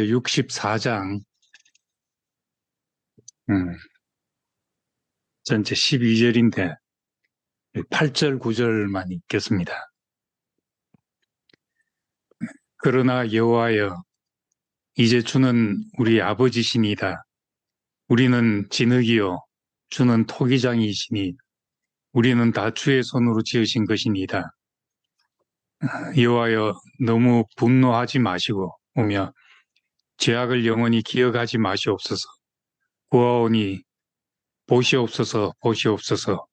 이사야 64장 전체 12절인데 8절 9절만 읽겠습니다. 그러나 여호와여, 이제 주는 우리 아버지시니이다. 우리는 진흙이요 주는 토기장이시니 우리는 다 주의 손으로 지으신 것이니이다. 여호와여, 너무 분노하지 마시고 오며 죄악을 영원히 기억하지 마시옵소서. 구하오니 보시옵소서, 보시옵소서.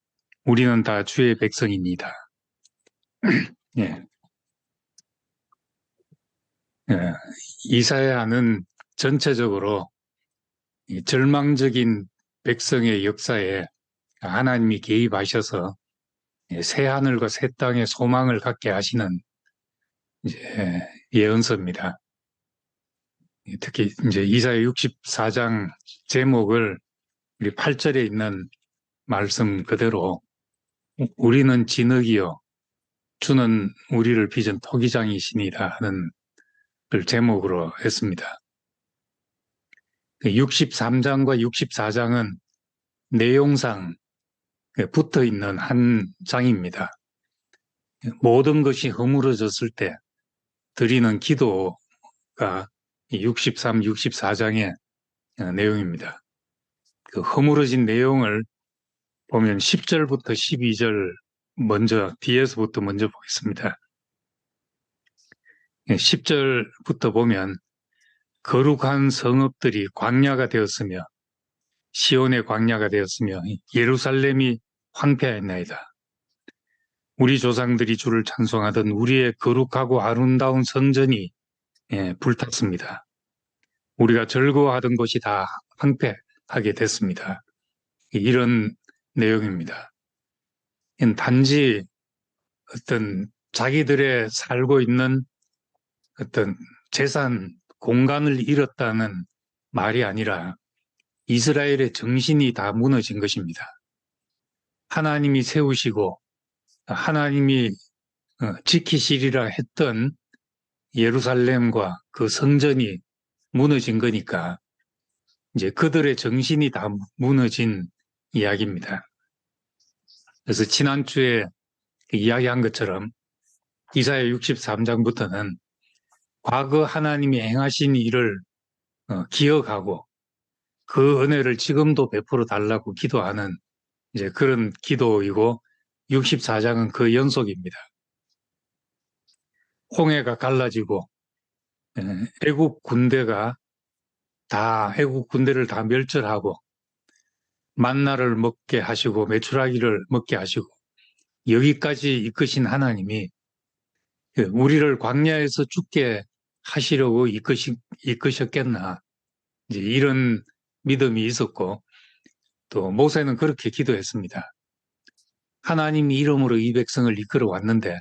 우리는 다 주의 백성입니다. 예. 이사야는 전체적으로 이 절망적인 백성의 역사에 하나님이 개입하셔서 새 하늘과 새 땅의 소망을 갖게 하시는 예언서입니다. 특히 이제 이사야 64장 제목을 우리 8절에 있는 말씀 그대로 우리는 진흙이요 주는 우리를 빚은 토기장이시니라 하는 걸 제목으로 했습니다. 63장과 64장은 내용상 붙어 있는 한 장입니다. 모든 것이 허물어졌을 때 드리는 기도가 63, 64장의 내용입니다. 그 허물어진 내용을 보면 10절부터 12절 뒤에서부터 먼저 보겠습니다. 10절부터 보면 거룩한 성읍들이 광야가 되었으며 시온의 광야가 되었으며 예루살렘이 황폐하였나이다. 우리 조상들이 주를 찬송하던 우리의 거룩하고 아름다운 성전이 불탔습니다. 우리가 즐거워하던 곳이 다 황폐하게 됐습니다. 이런 내용입니다. 단지 어떤 자기들의 살고 있는 어떤 재산, 공간을 잃었다는 말이 아니라 이스라엘의 정신이 다 무너진 것입니다. 하나님이 세우시고 하나님이 지키시리라 했던 예루살렘과 그 성전이 무너진 거니까 이제 그들의 정신이 다 무너진 이야기입니다. 그래서 지난주에 이야기한 것처럼 이사야 63장부터는 과거 하나님이 행하신 일을 기억하고 그 은혜를 지금도 베풀어 달라고 기도하는 이제 그런 기도이고 64장은 그 연속입니다. 홍해가 갈라지고 애국 군대를 다 멸절하고 만나를 먹게 하시고 메추라기를 먹게 하시고 여기까지 이끄신 하나님이 우리를 광야에서 죽게 하시려고 이끄셨겠나 이제 이런 믿음이 있었고 또 모세는 그렇게 기도했습니다. 하나님이 이름으로 이 백성을 이끌어 왔는데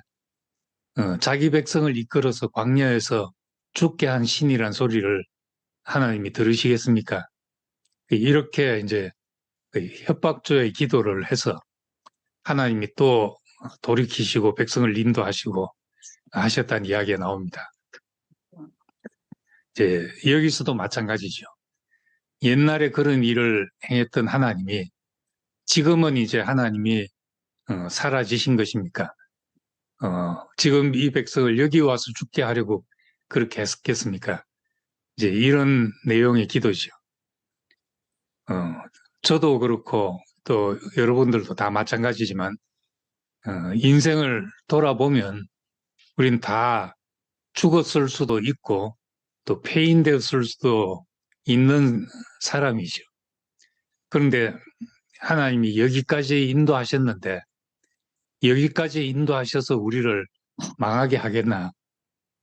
자기 백성을 이끌어서 광야에서 죽게 한 신이란 소리를 하나님이 들으시겠습니까? 이렇게 이제 협박조의 기도를 해서 하나님이 또 돌이키시고 백성을 인도하시고 하셨다는 이야기가 나옵니다. 이제 여기서도 마찬가지죠. 옛날에 그런 일을 행했던 하나님이 지금은 이제 하나님이 사라지신 것입니까? 지금 이 백성을 여기 와서 죽게 하려고 그렇게 했겠습니까? 이제 이런 내용의 기도죠. 저도 그렇고 또 여러분들도 다 마찬가지지만 인생을 돌아보면 우린 다 죽었을 수도 있고 또 폐인되었을 수도 있는 사람이죠. 그런데 하나님이 여기까지 인도하셨는데 여기까지 인도하셔서 우리를 망하게 하겠나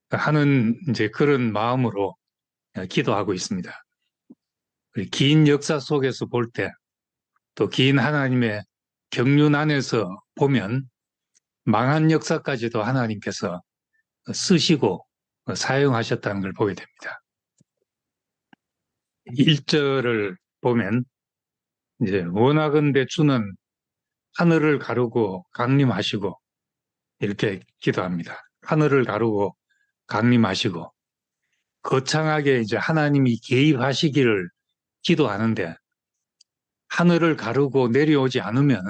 하는 이제 그런 마음으로 기도하고 있습니다. 긴 역사 속에서 볼 때 또 긴 하나님의 경륜 안에서 보면 망한 역사까지도 하나님께서 쓰시고 사용하셨다는 걸 보게 됩니다. 1절을 보면 이제 원하건대 주는 하늘을 가르고 강림하시고 이렇게 기도합니다. 하늘을 가르고 강림하시고 거창하게 이제 하나님이 개입하시기를 기도하는데 하늘을 가르고 내려오지 않으면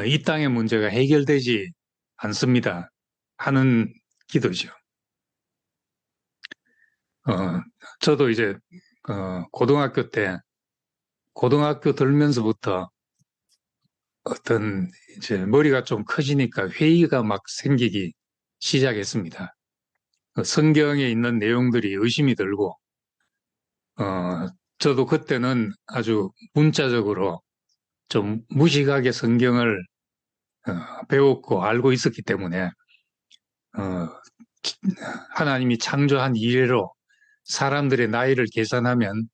이 땅의 문제가 해결되지 않습니다 하는 기도죠. 저도 이제 고등학교 때 고등학교 들면서부터 어떤 이제 머리가 좀 커지니까 회의가 막 생기기 시작했습니다. 성경에 있는 내용들이 의심이 들고 저도 그때는 아주 문자적으로 좀 무식하게 성경을 배웠고 알고 있었기 때문에 하나님이 창조한 이래로 사람들의 나이를 계산하면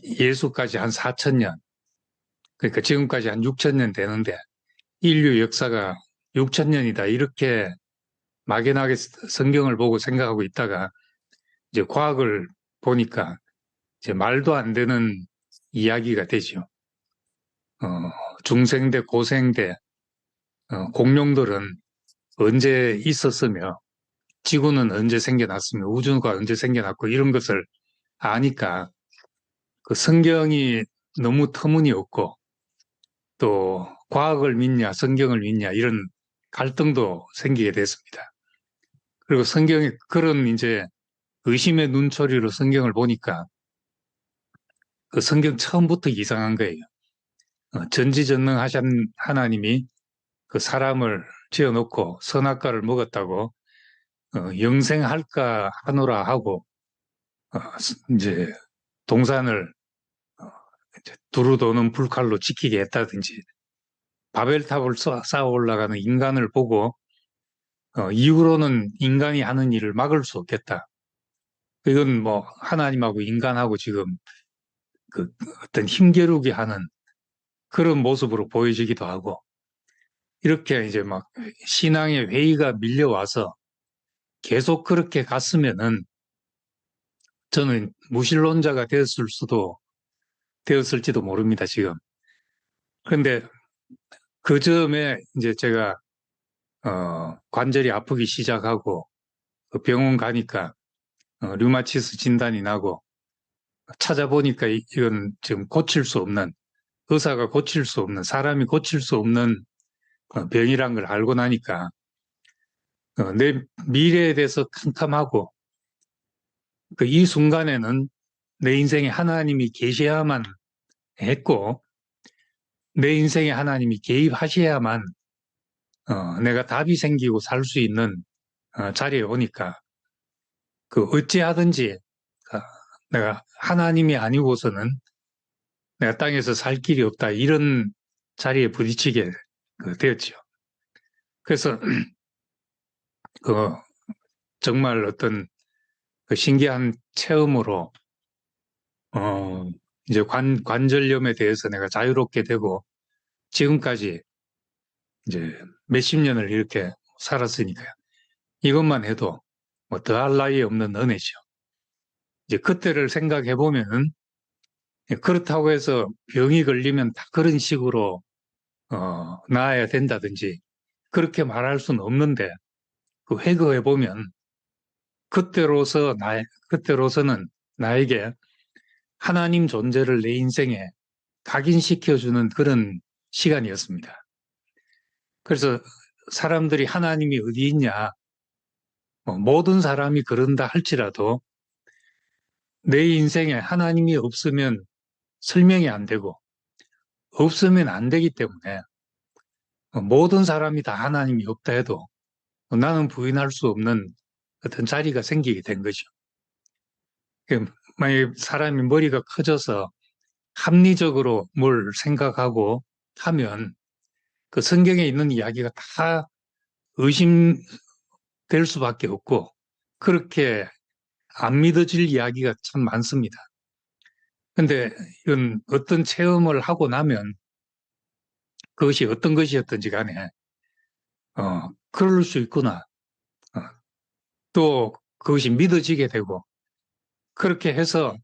예수까지 한 4,000년, 그러니까 지금까지 한 6,000년 되는데 인류 역사가 6,000년이다 이렇게 막연하게 성경을 보고 생각하고 있다가 이제 과학을 보니까 이제 말도 안 되는 이야기가 되죠. 중생대, 고생대, 공룡들은 언제 있었으며 지구는 언제 생겨났으며 우주가 언제 생겨났고 이런 것을 아니까 그 성경이 너무 터무니없고 또 과학을 믿냐 성경을 믿냐 이런 갈등도 생기게 됐습니다. 그리고 성경에 그런 이제 의심의 눈초리로 성경을 보니까 그 성경 처음부터 이상한 거예요. 전지전능하신 하나님이 그 사람을 지어놓고 선악과를 먹었다고 영생할까 하노라 하고 이제 동산을 이제 두루 도는 불칼로 지키게 했다든지 바벨탑을 쌓아 올라가는 인간을 보고 이후로는 인간이 하는 일을 막을 수 없겠다. 이건 뭐 하나님하고 인간하고 지금 그 어떤 힘겨루기 하는 그런 모습으로 보여지기도 하고 이렇게 이제 막 신앙의 회의가 밀려와서 계속 그렇게 갔으면은 저는 무신론자가 되었을지도 모릅니다, 지금. 그런데 그 점에 이제 제가 관절이 아프기 시작하고 그 병원 가니까 류마티스 진단이 나고 찾아보니까 이건 지금 고칠 수 없는 의사가 고칠 수 없는 사람이 고칠 수 없는 병이란 걸 알고 나니까 내 미래에 대해서 캄캄하고 그 이 순간에는 내 인생에 하나님이 계셔야만 했고 내 인생에 하나님이 개입하셔야만 내가 답이 생기고 살 수 있는 자리에 오니까 그 어찌하든지 내가 하나님이 아니고서는 내가 땅에서 살 길이 없다 이런 자리에 부딪히게 되었죠. 그래서 정말 어떤 그 신기한 체험으로 이제 관절염에 대해서 내가 자유롭게 되고 지금까지 이제 몇십 년을 이렇게 살았으니까요. 이것만 해도 뭐 더할 나위 없는 은혜죠. 이제 그때를 생각해 보면은 그렇다고 해서 병이 걸리면 다 그런 식으로 나아야 된다든지 그렇게 말할 수는 없는데 그 회고해 보면 그때로서는 나에게 하나님 존재를 내 인생에 각인시켜주는 그런 시간이었습니다. 그래서 사람들이 하나님이 어디 있냐, 모든 사람이 그런다 할지라도 내 인생에 하나님이 없으면 설명이 안 되고 없으면 안 되기 때문에 모든 사람이 다 하나님이 없다 해도 나는 부인할 수 없는 어떤 자리가 생기게 된 거죠. 만약에 사람이 머리가 커져서 합리적으로 뭘 생각하고 하면 그 성경에 있는 이야기가 다 의심될 수밖에 없고 그렇게 안 믿어질 이야기가 참 많습니다. 근데 이건 어떤 체험을 하고 나면 그것이 어떤 것이었든지 간에 그럴 수 있구나. 또 그것이 믿어지게 되고 그렇게 해서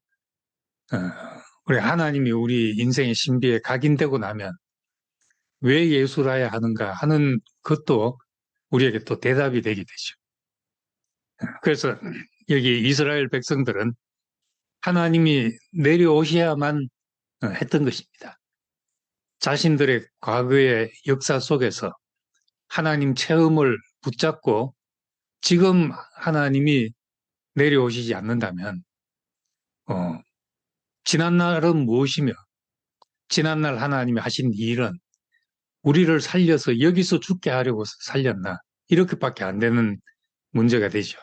우리 하나님이 우리 인생의 신비에 각인되고 나면 왜 예수라야 하는가 하는 것도 우리에게 또 대답이 되게 되죠. 그래서 여기 이스라엘 백성들은 하나님이 내려오셔야만 했던 것입니다. 자신들의 과거의 역사 속에서 하나님 체험을 붙잡고 지금 하나님이 내려오시지 않는다면 지난날은 무엇이며 지난날 하나님이 하신 일은 우리를 살려서 여기서 죽게 하려고 살렸나 이렇게밖에 안 되는 문제가 되죠.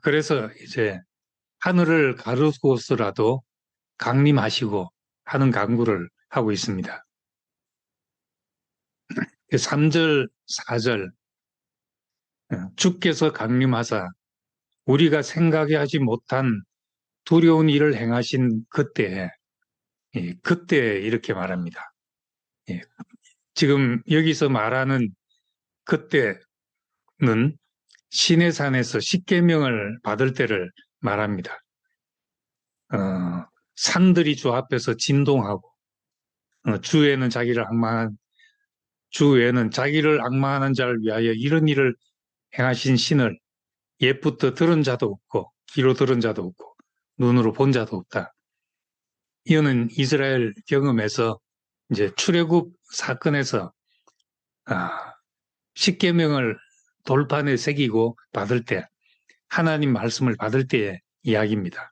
그래서 이제 하늘을 가르고서라도 강림하시고 하는 간구를 하고 있습니다. 3절, 4절 주께서 강림하사 우리가 생각하지 못한 두려운 일을 행하신 그때에 그때 이렇게 말합니다. 지금 여기서 말하는 그때는 시내산에서 십계명을 받을 때를 말합니다. 산들이 주 앞에서 진동하고 주에는 자기를 악마하는 자를 위하여 이런 일을 행하신 신을 옛부터 들은 자도 없고 귀로 들은 자도 없고 눈으로 본 자도 없다. 이거는 이스라엘 경험에서 이제 출애굽 사건에서 십계명을 돌판에 새기고 받을 때 하나님 말씀을 받을 때의 이야기입니다.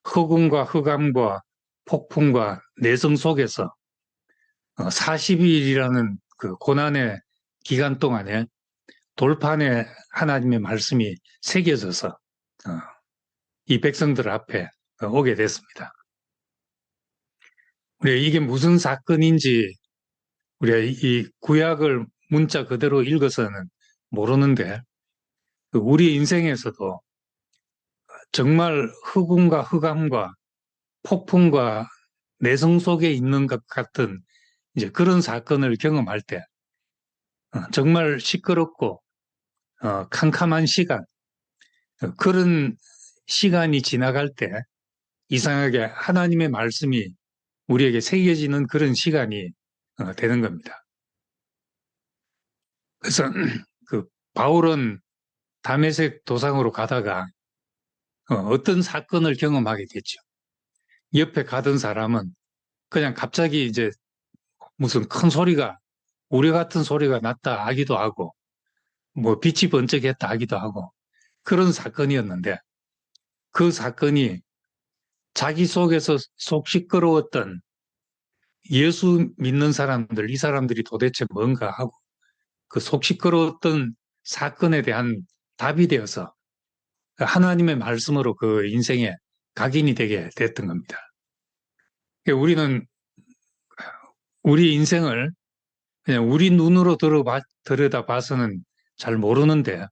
흑운과 흑암과 폭풍과 내성 속에서 40일이라는 그 고난의 기간 동안에 돌판에 하나님의 말씀이 새겨져서 이 백성들 앞에 오게 됐습니다. 우리가 이게 무슨 사건인지 우리가 이 구약을 문자 그대로 읽어서는 모르는데 우리 인생에서도 정말 흑운과 흑암과 폭풍과 내성 속에 있는 것 같은 이제 그런 사건을 경험할 때 정말 시끄럽고 캄캄한 시간 그런 시간이 지나갈 때 이상하게 하나님의 말씀이 우리에게 새겨지는 그런 시간이 되는 겁니다. 그래서 그 바울은 다메섹 도상으로 가다가 어떤 사건을 경험하게 됐죠. 옆에 가던 사람은 그냥 갑자기 이제 무슨 큰 소리가 우리 같은 소리가 났다 하기도 하고 뭐 빛이 번쩍했다 하기도 하고 그런 사건이었는데 그 사건이 자기 속에서 속 시끄러웠던 예수 믿는 사람들, 이 사람들이 도대체 뭔가 하고 그 속 시끄러웠던 사건에 대한 답이 되어서 하나님의 말씀으로 그 인생에 각인이 되게 됐던 겁니다. 우리는 우리 인생을 그냥 우리 눈으로 들여다봐서는 잘 모르는데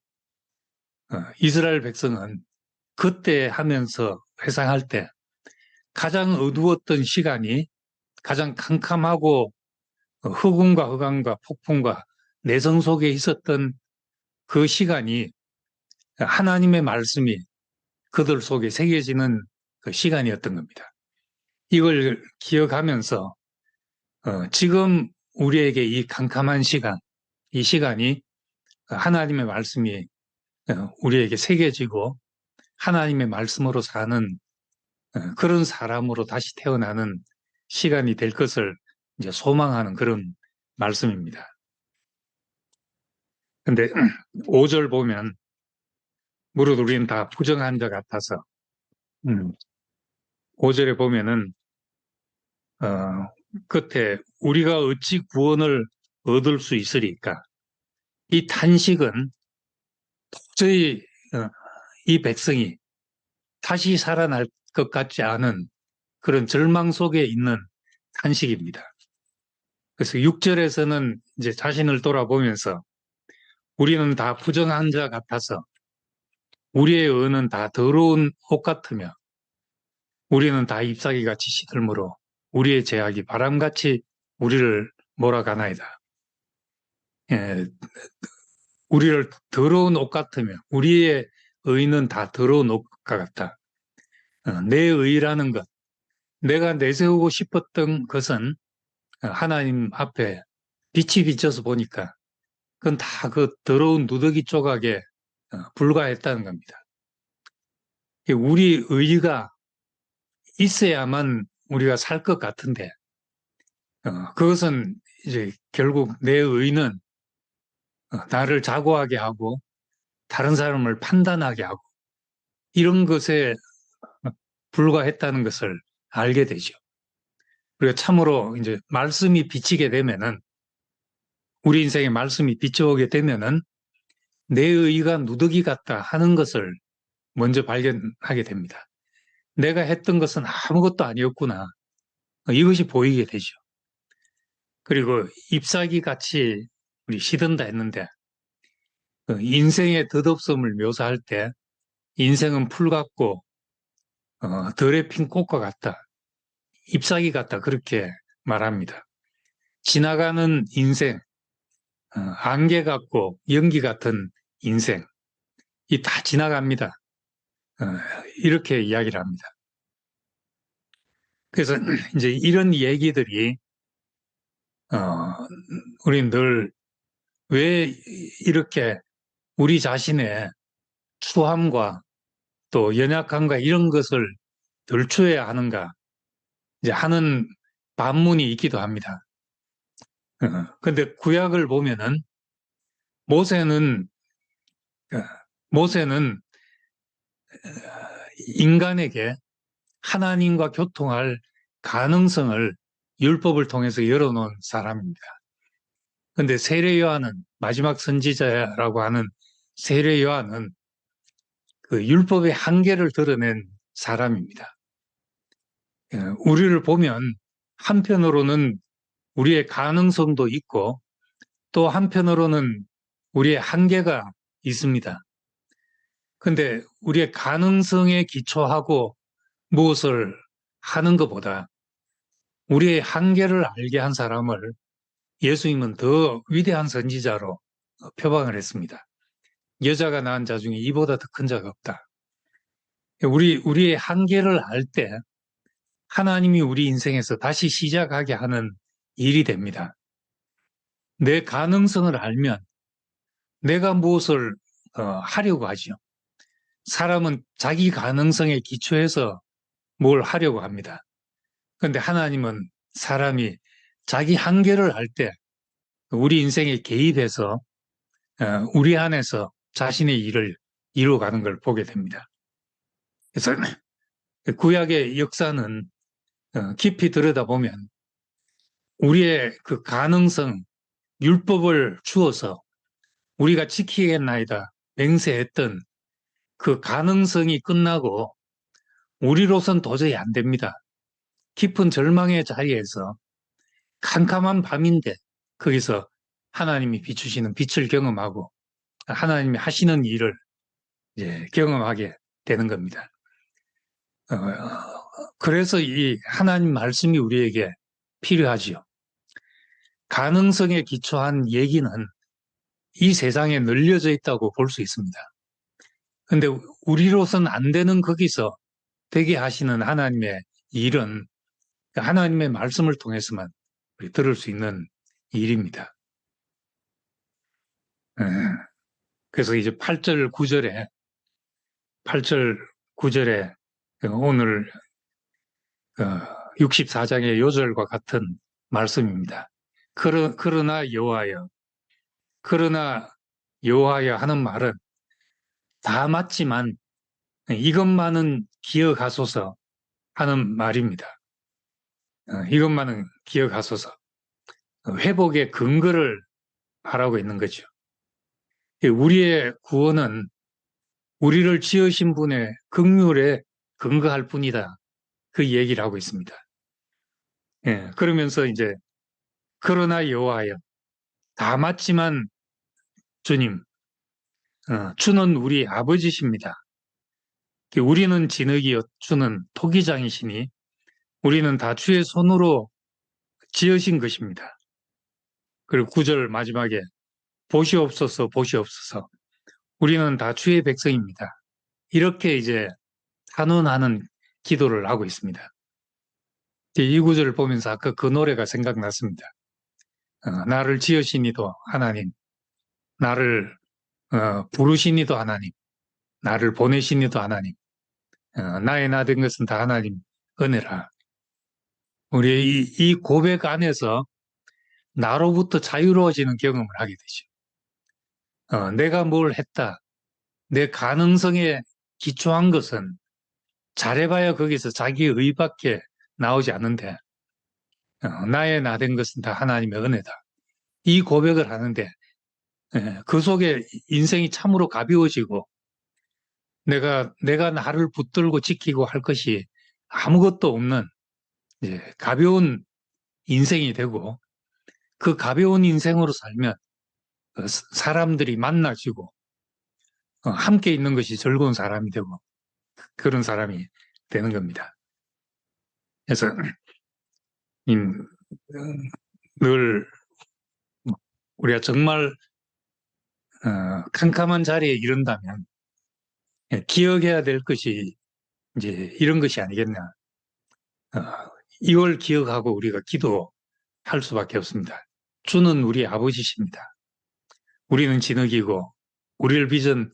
이스라엘 백성은 그때 하면서 회상할 때 가장 어두웠던 시간이 가장 캄캄하고 흑운과 흑암과 폭풍과 내성 속에 있었던 그 시간이 하나님의 말씀이 그들 속에 새겨지는 그 시간이었던 겁니다. 이걸 기억하면서 지금 우리에게 이 캄캄한 시간, 이 시간이 하나님의 말씀이 우리에게 새겨지고 하나님의 말씀으로 사는 그런 사람으로 다시 태어나는 시간이 될 것을 이제 소망하는 그런 말씀입니다. 근데 5절 보면 무릇 우리는 다 부정한 것 같아서 5절에 보면은 끝에 우리가 어찌 구원을 얻을 수 있으리까? 이 탄식은 도저히 이 백성이 다시 살아날 것 같지 않은 그런 절망 속에 있는 탄식입니다. 그래서 6절에서는 이제 자신을 돌아보면서 우리는 다 부정한 자 같아서 우리의 의는 다 더러운 옷 같으며 우리는 다 잎사귀 같이 시들므로 우리의 죄악이 바람같이 우리를 몰아가나이다. 우리를 더러운 옷 같으며 우리의 의는 다 더러운 옷과 같다. 내 의라는 것, 내가 내세우고 싶었던 것은 하나님 앞에 빛이 비쳐서 보니까 그건 다 그 더러운 누더기 조각에 불과했다는 겁니다. 우리 의가 있어야만 우리가 살 것 같은데, 그것은 이제 결국 내 의는 나를 자고하게 하고 다른 사람을 판단하게 하고 이런 것에 불과했다는 것을 알게 되죠. 우리가 참으로 이제 말씀이 비치게 되면은, 우리 인생에 말씀이 비춰오게 되면은 내 의가 누더기 같다 하는 것을 먼저 발견하게 됩니다. 내가 했던 것은 아무것도 아니었구나. 이것이 보이게 되죠. 그리고 잎사귀 같이 우리 시든다 했는데, 인생의 덧없음을 묘사할 때 인생은 풀 같고 덜에 핀 꽃과 같다. 잎사귀 같다. 그렇게 말합니다. 지나가는 인생, 안개 같고 연기 같은 인생, 이 다 지나갑니다. 이렇게 이야기를 합니다. 그래서 이제 이런 얘기들이 우리 늘 왜 이렇게 우리 자신의 추함과 또 연약함과 이런 것을 덜추어야 하는가 이제 하는 반문이 있기도 합니다. 근데 구약을 보면은 모세는 어, 모세는 인간에게 하나님과 교통할 가능성을 율법을 통해서 열어놓은 사람입니다. 근데 세례 요한은 마지막 선지자라고 하는 세례 요한은 그 율법의 한계를 드러낸 사람입니다. 우리를 보면 한편으로는 우리의 가능성도 있고 또 한편으로는 우리의 한계가 있습니다. 근데 우리의 가능성에 기초하고 무엇을 하는 것보다 우리의 한계를 알게 한 사람을 예수님은 더 위대한 선지자로 표방을 했습니다. 여자가 낳은 자 중에 이보다 더 큰 자가 없다. 우리의 한계를 알 때 하나님이 우리 인생에서 다시 시작하게 하는 일이 됩니다. 내 가능성을 알면 내가 무엇을 하려고 하죠. 사람은 자기 가능성에 기초해서 뭘 하려고 합니다. 그런데 하나님은 사람이 자기 한계를 알 때 우리 인생에 개입해서 우리 안에서 자신의 일을 이루어가는 걸 보게 됩니다. 그래서 구약의 역사는 깊이 들여다보면 우리의 그 가능성, 율법을 주어서 우리가 지키겠나이다 맹세했던 그 가능성이 끝나고 우리로선 도저히 안 됩니다. 깊은 절망의 자리에서 캄캄한 밤인데 거기서 하나님이 비추시는 빛을 경험하고 하나님이 하시는 일을 이제 경험하게 되는 겁니다. 그래서 이 하나님 말씀이 우리에게 필요하지요. 가능성에 기초한 얘기는 이 세상에 널려져 있다고 볼 수 있습니다. 근데 우리로서는 안 되는 거기서 되게 하시는 하나님의 일은 하나님의 말씀을 통해서만 우리 들을 수 있는 일입니다. 그래서 이제 8절, 9절에 오늘 64장의 요절과 같은 말씀입니다. 그러나 여호와여 하는 말은 다 맞지만 이것만은 기억하소서 하는 말입니다. 이것만은 기억하소서. 회복의 근거를 말하고 있는 거죠. 우리의 구원은 우리를 지으신 분의 긍휼에 근거할 뿐이다. 그 얘기를 하고 있습니다. 그러면서 이제 그러나 여호와여 다 맞지만 주님, 주는 우리 아버지십니다. 우리는 진흙이요 주는 토기장이시니 우리는 다 주의 손으로 지으신 것입니다. 그리고 9절 마지막에 보시옵소서 보시옵소서 우리는 다 주의 백성입니다. 이렇게 이제 탄원하는 기도를 하고 있습니다. 이 구절을 보면서 아까 그 노래가 생각났습니다. 나를 지으시니도 하나님, 나를 부르시니도 하나님, 나를 보내시니도 하나님, 나의 나 된 것은 다 하나님 은혜라. 우리 이 고백 안에서 나로부터 자유로워지는 경험을 하게 되죠. 내가 뭘 했다. 내 가능성에 기초한 것은 잘해봐야 거기서 자기 의밖에 나오지 않는데, 나의 나 된 것은 다 하나님의 은혜다. 이 고백을 하는데, 그 속에 인생이 참으로 가벼워지고, 내가 나를 붙들고 지키고 할 것이 아무것도 없는 가벼운 인생이 되고, 그 가벼운 인생으로 살면 사람들이 만나지고, 함께 있는 것이 즐거운 사람이 되고, 그런 사람이 되는 겁니다. 그래서 늘 우리가 정말 캄캄한 자리에 이른다면 기억해야 될 것이 이제 이런 것이 아니겠나. 어, 이걸 기억하고 우리가 기도할 수밖에 없습니다. 주는 우리 아버지십니다. 우리는 진흙이고 우리를 빚은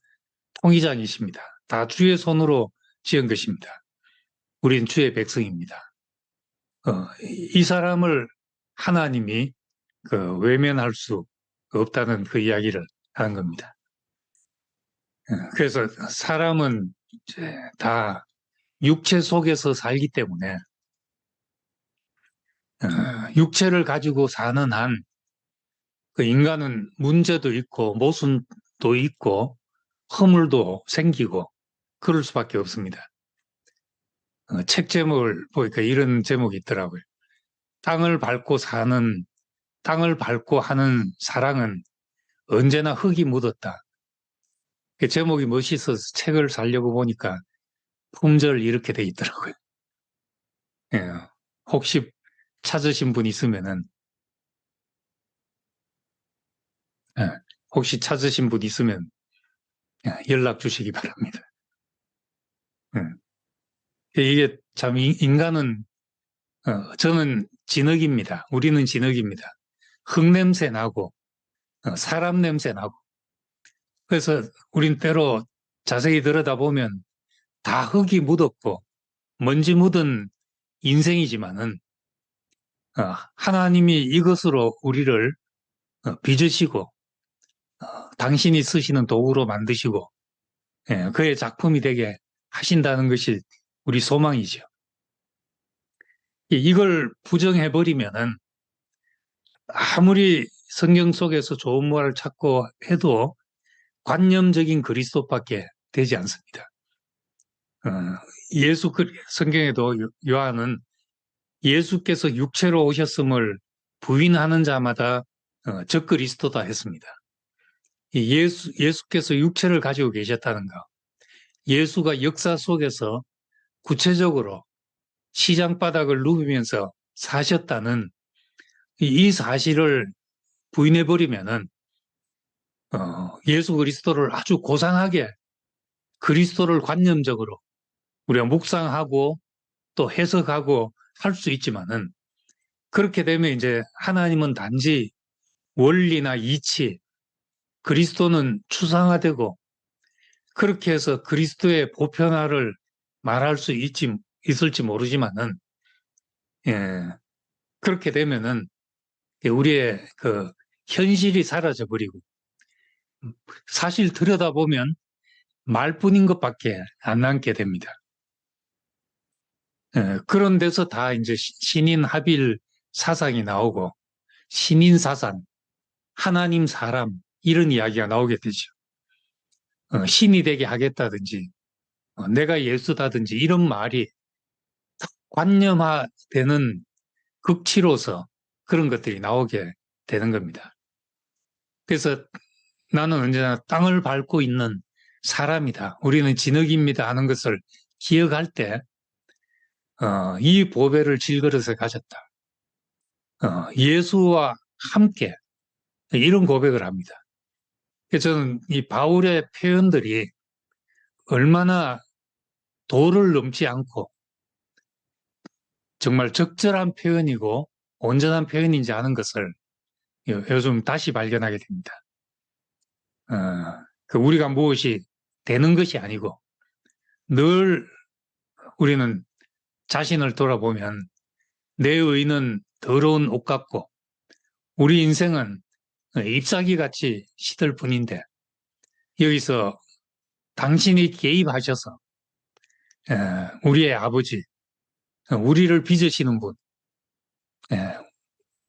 통이장이십니다. 다 주의 손으로 지은 것입니다. 우리는 주의 백성입니다. 이 사람을 하나님이 외면할 수 없다는 그 이야기를 하는 겁니다. 그래서 사람은 이제 다 육체 속에서 살기 때문에 육체를 가지고 사는 한 그 인간은 문제도 있고 모순도 있고 허물도 생기고 그럴 수밖에 없습니다. 책 제목을 보니까 이런 제목이 있더라고요. 땅을 밟고 하는 사랑은 언제나 흙이 묻었다. 그 제목이 멋있어서 책을 사려고 보니까 품절 이렇게 돼 있더라고요. 예, 혹시 찾으신 분 있으면은, 예, 혹시 찾으신 분 있으면 연락 주시기 바랍니다. 이게 참 인간은 저는 진흙입니다. 우리는 진흙입니다. 흙 냄새 나고 사람 냄새 나고 그래서 우린 때로 자세히 들여다보면 다 흙이 묻었고 먼지 묻은 인생이지만은 하나님이 이것으로 우리를 빚으시고 당신이 쓰시는 도구로 만드시고 그의 작품이 되게 하신다는 것이 우리 소망이죠. 이걸 부정해버리면은 아무리 성경 속에서 좋은 말을 찾고 해도 관념적인 그리스도밖에 되지 않습니다. 성경에도 요한은 예수께서 육체로 오셨음을 부인하는 자마다 적그리스도다 했습니다. 예수께서 육체를 가지고 계셨다는 것, 예수가 역사 속에서 구체적으로 시장바닥을 누비면서 사셨다는 이 사실을 부인해버리면은 예수 그리스도를 아주 고상하게 그리스도를 관념적으로 우리가 묵상하고 또 해석하고 할 수 있지만은 그렇게 되면 이제 하나님은 단지 원리나 이치, 그리스도는 추상화되고 그렇게 해서 그리스도의 보편화를 말할 수 있을지 모르지만은 그렇게 되면은 우리의 그 현실이 사라져 버리고 사실 들여다보면 말뿐인 것밖에 안 남게 됩니다. 그런 데서 다 이제 신인 합일 사상이 나오고 신인 사상, 하나님 사람 이런 이야기가 나오게 되죠. 신이 되게 하겠다든지 내가 예수다든지 이런 말이 관념화되는 극치로서 그런 것들이 나오게 되는 겁니다. 그래서 나는 언제나 땅을 밟고 있는 사람이다. 우리는 진흙입니다 하는 것을 기억할 때 이 보배를 질그릇에 가졌다. 예수와 함께 이런 고백을 합니다. 그래서 저는 이 바울의 표현들이 얼마나 도를 넘지 않고 정말 적절한 표현이고 온전한 표현인지 아는 것을 요즘 다시 발견하게 됩니다. 우리가 무엇이 되는 것이 아니고 늘 우리는 자신을 돌아보면 내 의는 더러운 옷 같고 우리 인생은 잎사귀 같이 시들 뿐인데 여기서 당신이 개입하셔서 우리의 아버지, 우리를 빚으시는 분,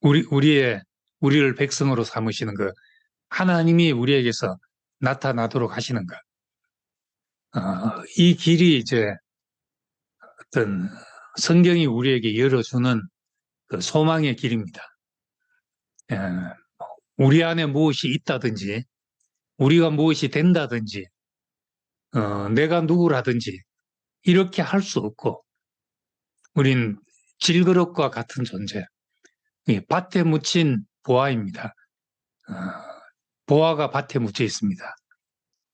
우리를 백성으로 삼으시는 그 하나님이 우리에게서 나타나도록 하시는 것. 이 길이 이제 어떤 성경이 우리에게 열어주는 그 소망의 길입니다. 우리 안에 무엇이 있다든지, 우리가 무엇이 된다든지, 내가 누구라든지, 이렇게 할 수 없고, 우린 질그릇과 같은 존재, 밭에 묻힌 보아입니다. 보아가 밭에 묻혀 있습니다.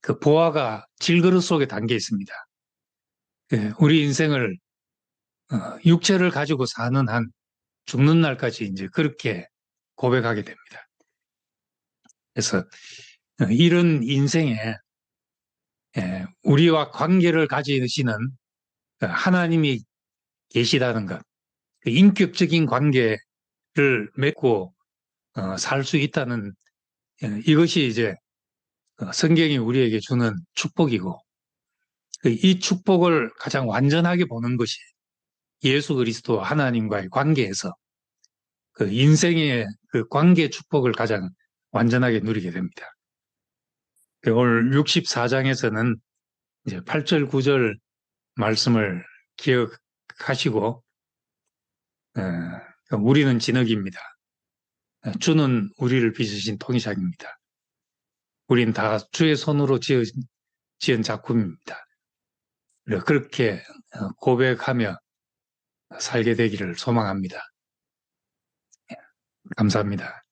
그 보아가 질그릇 속에 담겨 있습니다. 우리 인생을 육체를 가지고 사는 한 죽는 날까지 이제 그렇게 고백하게 됩니다. 그래서 이런 인생에 우리와 관계를 가지시는 하나님이 계시다는 것, 인격적인 관계를 맺고 살 수 있다는 이것이 이제 성경이 우리에게 주는 축복이고 이 축복을 가장 완전하게 보는 것이 예수 그리스도 하나님과의 관계에서 그 인생의 그 관계 축복을 가장 완전하게 누리게 됩니다. 오늘 64장에서는 이제 8절, 9절 말씀을 기억하시고 우리는 진흙입니다. 주는 우리를 빚으신 통이장입니다. 우린 다 주의 손으로 지은 작품입니다. 그렇게 고백하며 살게 되기를 소망합니다. 감사합니다.